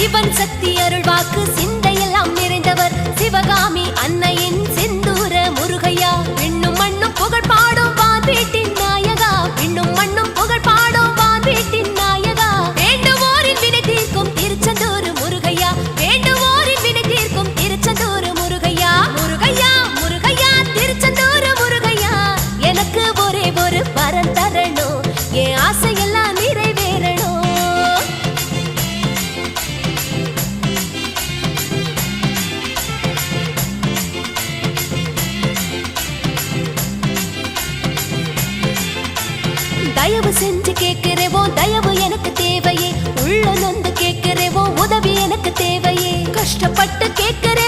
சிவன் சக்தி அருள் வாக்கு சிந்தையெல்லாம் நிறைந்தவர் சிவகாமி அன்னையின் செந்தூர முருகையா விண்ணும் மண்ணும் புகழ் பாடும் வான் வீட்டின் நாயகா விண்ணும் மண்ணும் புகழ் பாடும் வான் வீட்டின் நாயகா வேண்டுவோரின் வினை தீர்க்கும் திருச்செந்தூர் முருகையா வேண்டுவோரின் வினை தீர்க்கும் திருச்செந்தூர் முருகையா முருகையா முருகையா திருச்செந்தூர் முருகையா எனக்கு ஒரே ஒரு வரம் தரணும் என் ஆசையெல்லாம் நிறைவேறணும் தயவு செஞ்சு கேட்கிறேவோ தயவு எனக்கு தேவையே உள்ள நொந்து கேட்கிறேவோ உதவி எனக்கு தேவையே கஷ்டப்பட்டு கேட்கிற